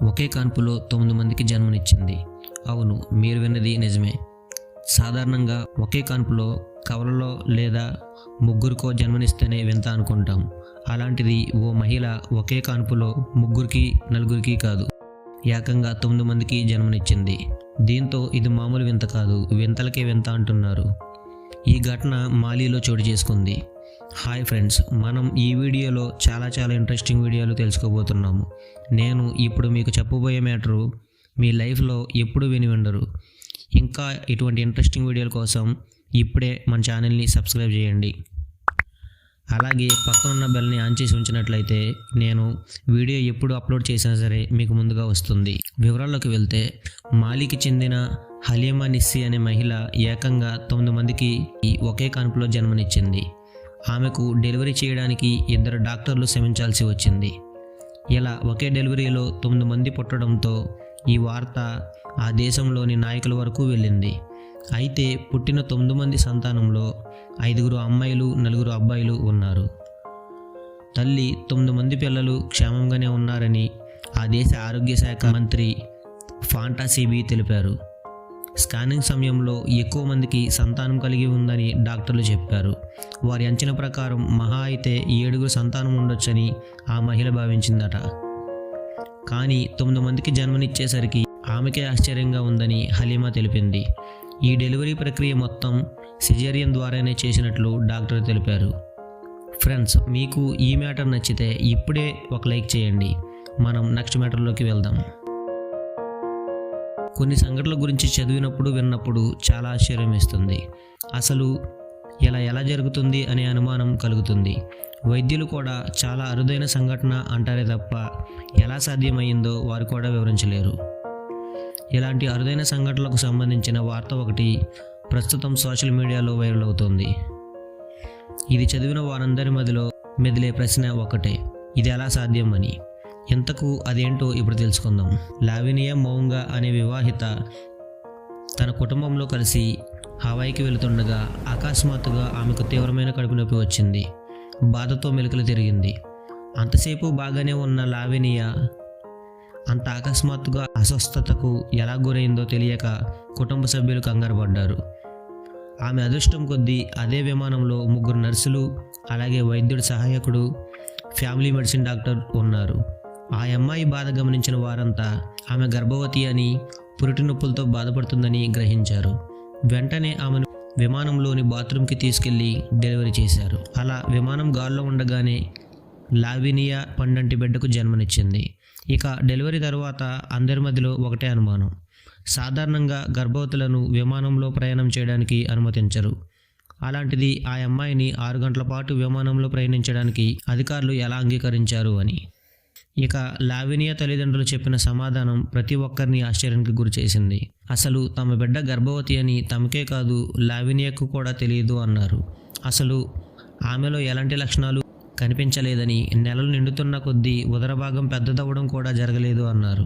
ఒకే కాన్పులో 9 మందికి జన్మనిచ్చింది. అవును, మీరు విన్నది నిజమే. సాధారణంగా ఒకే కాన్పులో కవలలో లేదా ముగ్గురికో జన్మనిస్తేనే వింత అనుకుంటాం. అలాంటిది ఓ మహిళ ఒకే కాన్పులో ముగ్గురికి నలుగురికి కాదు, ఏకంగా 9 మందికి జన్మనిచ్చింది. దీంతో ఇది మామూలు వింత కాదు, వింతలకే వింత అంటున్నారు. ఈ ఘటన మాలీలో చోటు చేసుకుంది. హాయ్ ఫ్రెండ్స్, మనం ఈ వీడియోలో చాలా ఇంట్రెస్టింగ్ వీడియోలు తెలుసుకోబోతున్నాము. నేను ఇప్పుడు మీకు చెప్పబోయే మ్యాటరు మీ లైఫ్లో ఎప్పుడు విని ఉండరు. ఇంకా ఇటువంటి ఇంట్రెస్టింగ్ వీడియోల కోసం ఇప్పుడే మన ఛానల్ని సబ్స్క్రైబ్ చేయండి. అలాగే పక్కనున్న బెల్ని ఆన్ చేసి ఉంచినట్లయితే నేను వీడియో ఎప్పుడు అప్లోడ్ చేసినా సరే మీకు ముందుగా వస్తుంది. వివరాల్లోకి వెళ్తే, మాలీకి చెందిన హలీమా నిస్సీ అనే మహిళ ఏకంగా 9 మందికి ఒకే కాన్పులో జన్మనిచ్చింది. ఆమెకు డెలివరీ చేయడానికి 2 డాక్టర్లు శ్రమించాల్సి వచ్చింది. ఇలా ఒకే డెలివరీలో 9 మంది పుట్టడంతో ఈ వార్త ఆ దేశంలోని నాయకుల వరకు వెళ్ళింది. అయితే పుట్టిన 9 మంది సంతానంలో 5 అమ్మాయిలు 4 అబ్బాయిలు ఉన్నారు. తల్లి 9 మంది పిల్లలు క్షేమంగానే ఉన్నారని ఆ దేశ ఆరోగ్య శాఖ మంత్రి ఫాంటా సిబి తెలిపారు. స్కానింగ్ సమయంలో ఎక్కువ మందికి సంతానం కలిగి ఉందని డాక్టర్లు చెప్పారు. వారి అంచనా ప్రకారం మహా అయితే 7 సంతానం ఉండొచ్చని ఆ మహిళ భావించిందట. కానీ 9 మందికి జన్మనిచ్చేసరికి ఆమెకే ఆశ్చర్యంగా ఉందని హలీమా తెలిపింది. ఈ డెలివరీ ప్రక్రియ మొత్తం సిజేరియన్ ద్వారానే చేసినట్లు డాక్టర్ తెలిపారు. ఫ్రెండ్స్, మీకు ఈ మ్యాటర్ నచ్చితే ఇప్పుడే ఒక లైక్ చేయండి. మనం నెక్స్ట్ మ్యాటర్లోకి వెళ్దాం. కొన్ని సంఘటనల గురించి చదివినప్పుడు విన్నప్పుడు చాలా ఆశ్చర్యం వేస్తుంది. అసలు ఎలా జరుగుతుంది అనే అనుమానం కలుగుతుంది. వైద్యులు కూడా చాలా అరుదైన సంఘటన అంటారే తప్ప ఎలా సాధ్యమైందో వారు కూడా వివరించలేరు. ఇలాంటి అరుదైన సంఘటనలకు సంబంధించిన వార్త ఒకటి ప్రస్తుతం సోషల్ మీడియాలో వైరల్ అవుతోంది. ఇది చదివిన వారందరి మధ్యలో మెదిలే ప్రశ్న ఒకటే, ఇది ఎలా సాధ్యం అని. ఇంతకు అదేంటో ఇప్పుడు తెలుసుకుందాం. లావినియా మౌంగా అనే వివాహిత తన కుటుంబంలో కలిసి హవాయికి వెళుతుండగా అకస్మాత్తుగా ఆమెకు తీవ్రమైన కడుపు నొప్పి వచ్చింది. బాధతో మెలికలు తిరిగింది. అంతసేపు బాగానే ఉన్న లావినియా అంత అకస్మాత్తుగా అస్వస్థతకు ఎలా గురైందో తెలియక కుటుంబ సభ్యులు కంగారు పడ్డారు. ఆమె అదృష్టం కొద్దీ అదే విమానంలో 3 నర్సులు, అలాగే వైద్యుడి సహాయకుడు, ఫ్యామిలీ మెడిసిన్ డాక్టర్ ఉన్నారు. ఆ అమ్మాయి బాధ గమనించిన వారంతా ఆమె గర్భవతి అని, పురిటి నొప్పులతో బాధపడుతుందని గ్రహించారు. వెంటనే ఆమెను విమానంలోని బాత్రూమ్కి తీసుకెళ్లి డెలివరీ చేశారు. అలా విమానం గాల్లో ఉండగానే లావినియా పండంటి బిడ్డకు జన్మనిచ్చింది. ఇక డెలివరీ తర్వాత అందరి మధ్యలో ఒకటే అనుమానం. సాధారణంగా గర్భవతులను విమానంలో ప్రయాణం చేయడానికి అనుమతించరు. అలాంటిది ఆ అమ్మాయిని 6 గంటల పాటు విమానంలో ప్రయాణించడానికి అధికారులు ఎలా అంగీకరించారు అని. ఇక లావినియా తల్లిదండ్రులు చెప్పిన సమాధానం ప్రతి ఒక్కరిని ఆశ్చర్యానికి గురి చేసింది. అసలు తమ బిడ్డ గర్భవతి అని తమకే కాదు లావినియాకు కూడా తెలియదు అన్నారు. అసలు ఆమెలో ఎలాంటి లక్షణాలు కనిపించలేదని, నెలలు నిండుతున్న కొద్దీ ఉదర భాగం పెద్దదవ్వడం కూడా జరగలేదు అన్నారు.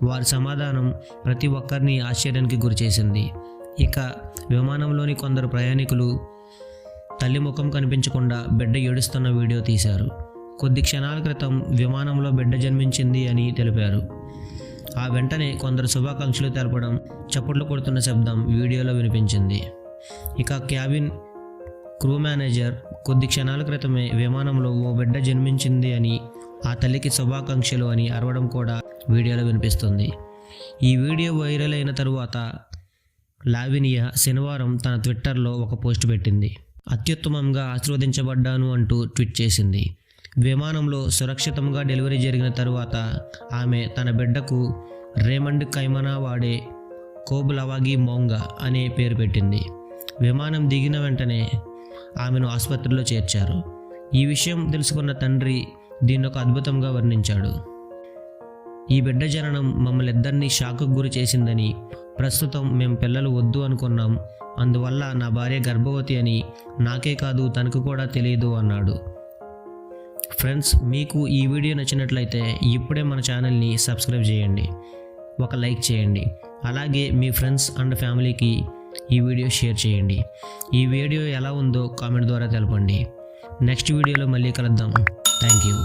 వారి సమాధానం ప్రతి ఒక్కరిని ఆశ్చర్యానికి గురిచేసింది. ఇక విమానంలోని కొందరు ప్రయాణికులు తల్లి ముఖం కనిపించకుండా బిడ్డ ఏడుస్తున్న వీడియో తీశారు. కొద్ది క్షణాల క్రితం విమానంలో బిడ్డ జన్మించింది అని తెలిపారు. ఆ వెంటనే కొందరు శుభాకాంక్షలు తెలపడం, చప్పట్లు కొడుతున్న శబ్దం వీడియోలో వినిపించింది. ఇక క్యాబిన్ క్రూ మేనేజర్ కొద్ది క్షణాల క్రితమే విమానంలో ఓ బిడ్డ జన్మించింది అని, ఆ తల్లికి శుభాకాంక్షలు అని అరవడం కూడా వీడియోలో వినిపిస్తుంది. ఈ వీడియో వైరల్ అయిన తరువాత లావినియా శనివారం తన ట్విట్టర్లో ఒక పోస్ట్ పెట్టింది. అత్యుత్తమంగా ఆశీర్వదించబడ్డాను అంటూ ట్వీట్ చేసింది. విమానంలో సురక్షితంగా డెలివరీ జరిగిన తరువాత ఆమె తన బిడ్డకు రేమండ్ కైమనా వాడే కోబులవాగి మౌంగా అనే పేరు పెట్టింది. విమానం దిగిన వెంటనే ఆమెను ఆసుపత్రిలో చేర్చారు. ఈ విషయం తెలుసుకున్న తండ్రి దీన్ని ఒక అద్భుతంగా వర్ణించాడు. ఈ బిడ్డ జననం మమ్మల్ని ఇద్దరినీ షాకుకు గురి చేసిందని, ప్రస్తుతం మేము పిల్లలు వద్దు అనుకున్నాం, అందువల్ల నా భార్య గర్భవతి అని నాకే కాదు తనకు కూడా తెలియదు అన్నాడు. ఫ్రెండ్స్, మీకు ఈ వీడియో నచ్చినట్లయితే ఇప్పుడే మన ఛానల్ని సబ్స్క్రైబ్ చేయండి, ఒక లైక్ చేయండి. అలాగే మీ ఫ్రెండ్స్ అండ్ ఫ్యామిలీకి ఈ వీడియో షేర్ చేయండి. ఈ వీడియో ఎలా ఉందో కామెంట్ ద్వారా తెలపండి. నెక్స్ట్ వీడియోలో మళ్ళీ కలుద్దాం. Thank you.